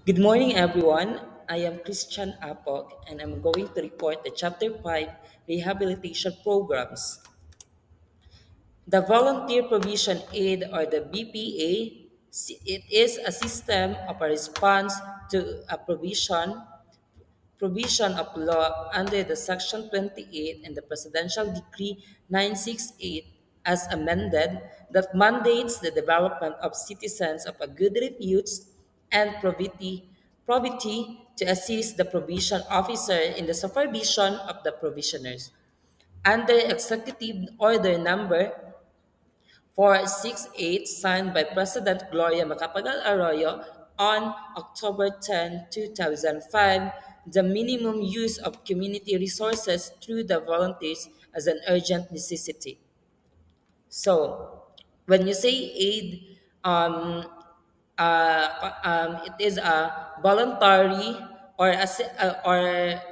Good morning, everyone. I am Christian Apok, and I'm going to report the Chapter 5 Rehabilitation Programs. The Volunteer Provision Aid, or the BPA, it is a system of a response to a provision of law under the Section 28 and the Presidential Decree 968 as amended that mandates the development of citizens of a good repute and probity to assist the provision officer in the supervision of the provisioners. Under Executive Order Number 468 signed by President Gloria Macapagal Arroyo on October 10, 2005, the minimum use of community resources through the volunteers as an urgent necessity. So, when you say aid, it is a voluntary or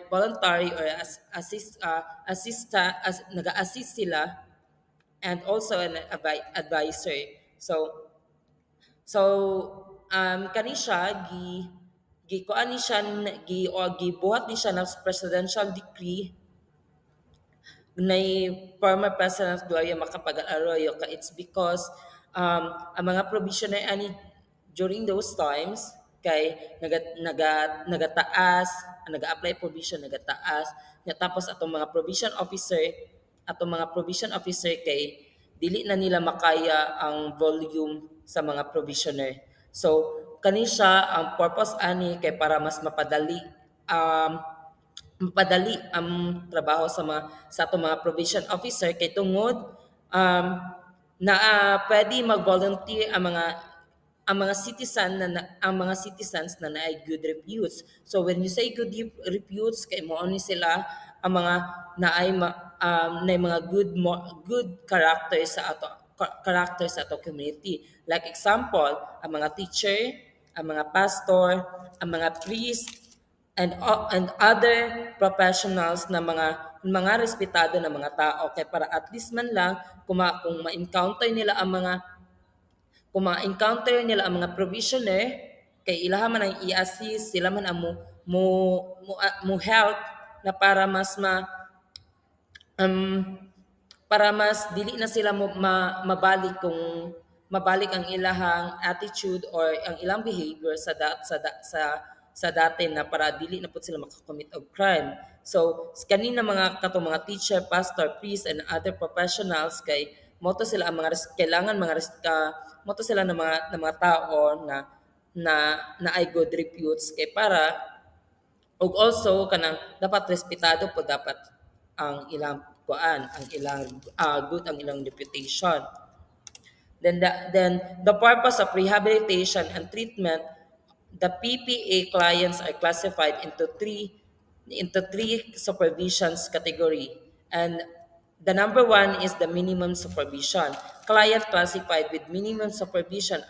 voluntary or nag-assist sila and also an advisor. So kani siya gi kuan ni siya gi o gibuhat ni siya ng presidential decree na former President Gloria Macapagal Arroyo ka it's because ang mga provisionary ani during those times kay nagataas naga-apply provision nagataas nya tapos atong mga provision officer kay dili na nila makaya ang volume sa mga provisioner. So kani siya ang purpose ani kay para mas mapadali ang trabaho sa atong mga provision officer kay tungod na pwede mag-volunteer ang mga citizens na naay good reputes. So when you say good reputes kay mo ni sila ang mga naay mga good character sa ato community. Like example, ang mga teacher, ang mga pastor, ang mga priest, and other professionals na mga respetado na mga tao kay para at least man lang kung ma-encounter nila ang mga provisioner kay ilaha man ang i-assist sila man ang mo help na para mas dili na sila mabalik ang ilahang attitude or ang ilang behavior sa dati na para dili na pud sila makakommit og crime. So kanina mga teacher, pastor, priest and other professionals kay moto sila ang kailangan moto sila ng mga tao na ay good reputes kay para ug also kanang dapat respetado po dapat ang ilang good ang ilang reputation. Then the purpose of rehabilitation and treatment, the PPA clients are classified into three supervisions category. And the number one is the minimum supervision. Client classified with minimum supervision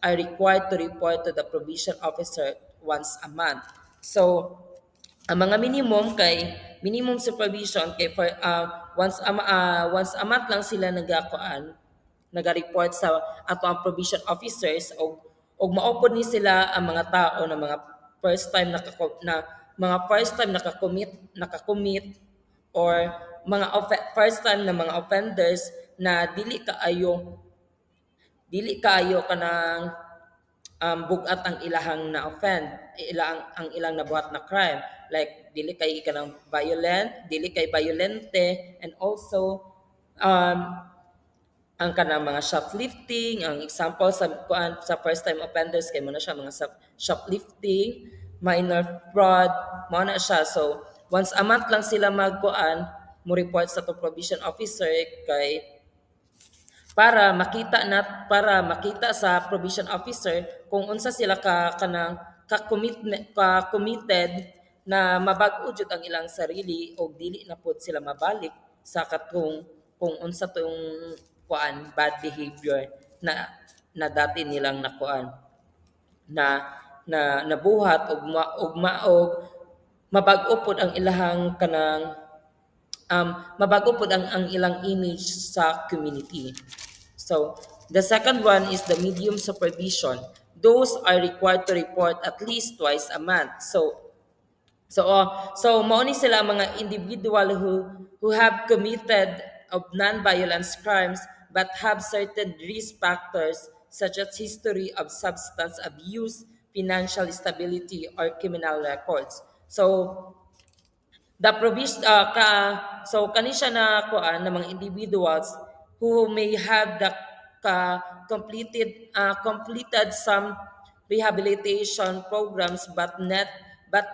are required to report to the provision officer once a month. So, ang mga minimum supervision kay once a month lang sila naga-report sa ato ang provision officers og maupod ni sila ang mga tao na mga first time nakakommit or first time na mga offenders na dili kaayo kanang bugat ang ilahang na offend ang ilang nabuhat na crime like dili kay violente and also ang kanang mga shoplifting ang example sa first time offenders kay mo na siya mga shoplifting, minor fraud mo na siya. So once a month lang sila mo report sa to provision officer kay para makita sa provision officer kung unsa sila committed na mabag-o jud ang ilang sarili o dili na pod sila mabalik sa kung unsa tong bad behavior na dati nilang nabuhat og mabag-o pod ang ilahang mabago pod ang ilang image sa community. So, the second one is the medium supervision. those are required to report at least twice a month. So mao ni sila ang mga individual who have committed of non-violence crimes but have certain risk factors such as history of substance abuse, financial stability, or criminal records. The provision kani siya na kuan ng mga individuals who may have the completed some rehabilitation programs but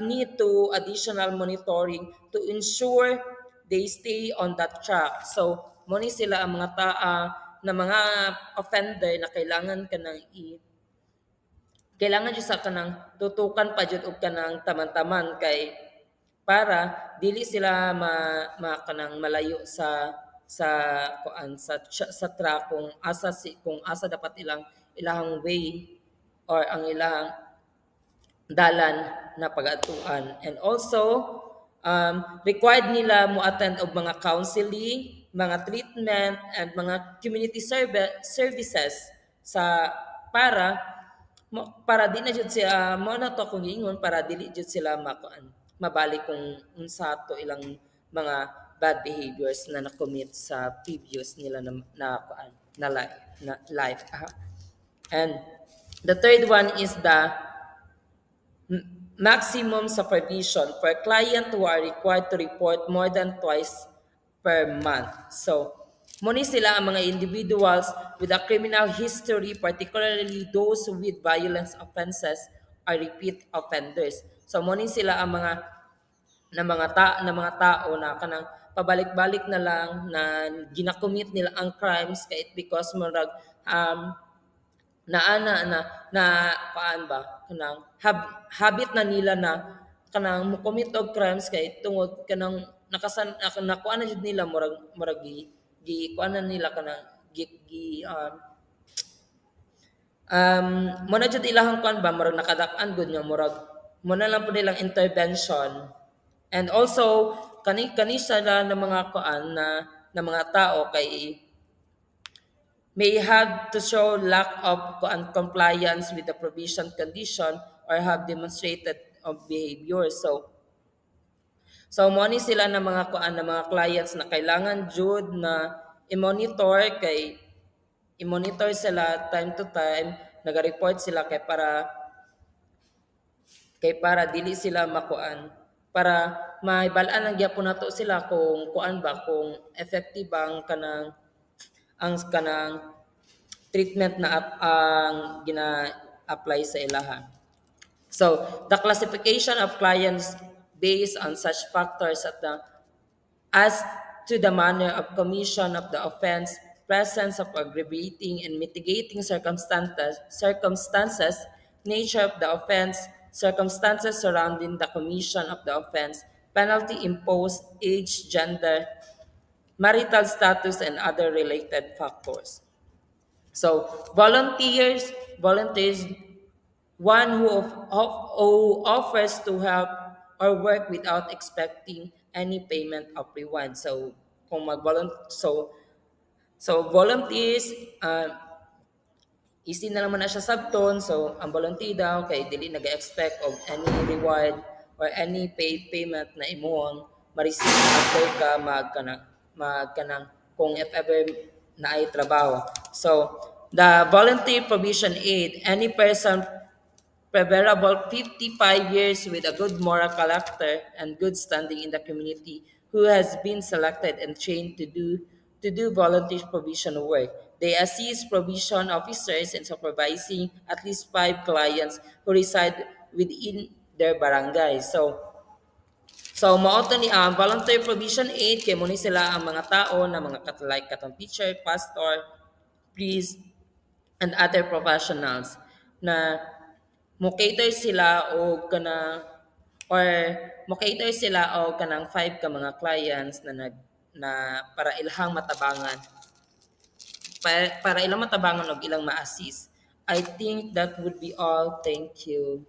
need to additional monitoring to ensure they stay on that track. So mo ni sila ang mga na mga offender na kailangan jud sa kanang tutukan pa jud og kanang taman-taman kay para dili sila kanang malayo sa kuan sa track kung asa dapat ilahang way or ang ilang dalan na pag-atuan. And also required nila mo attend og mga counseling, mga treatment and mga community services para di na jud siya mo na to kung ingon para dili jud sila mabalik kung unsa to ilang mga bad behaviors na na-commit sa previous nila na life. And the third one is the maximum supervision for client who are required to report more than twice per month. So muni sila ang mga individuals with a criminal history, particularly those with violence offenses or repeat offenders. So muni sila ang mga tao na kanang pabalik-balik na lang na ginakommit nila ang crimes kay because murag paan ba kanang habit na nila na kanang mo commit og crimes kay tungod kanang nakuha na jud nila murag kuan na nila kanang mo na jud ilahang kuan ba murag nakadak-an gud nga murag mo na lang po nilang intervention. And also kani sila na mga kuan na mga tao kay may have to show lack of compliance with the provision condition or have demonstrated of behavior. So mo ni sila na mga mga clients na kailangan jud na i-monitor sila time to time, naga-report sila para dili sila para maibal-an ang gyapon nato sila kung kung effective ang kanang treatment na ang gina-apply sa ilaha. So the classification of clients based on such factors as to the manner of commission of the offense, presence of aggravating and mitigating circumstances, nature of the offense, circumstances surrounding the commission of the offense, penalty imposed, age, gender, marital status, and other related factors. So volunteers, one who offers to help or work without expecting any payment of reward. So kung volunteers, easy na naman na siya sabton. So ang volunteer daw kay dili nag-expect of any reward or any payment na imuhang ma-receive after ka magkanang kung if ever na ay trabaho. So the volunteer provision aid, any person preferable 55 years with a good moral character and good standing in the community who has been selected and trained to do volunteer provision work. They assist provision officers in supervising at least 5 clients who reside within their barangay. So mao to ni volunteer provision aid kay mo ni sila ang mga tao na mga katong teacher, pastor, priest, and other professionals na mo-cater sila o kanang 5 ka mga clients na para ilang matabangan og ilang ma-assist. I think that would be all. Thank you.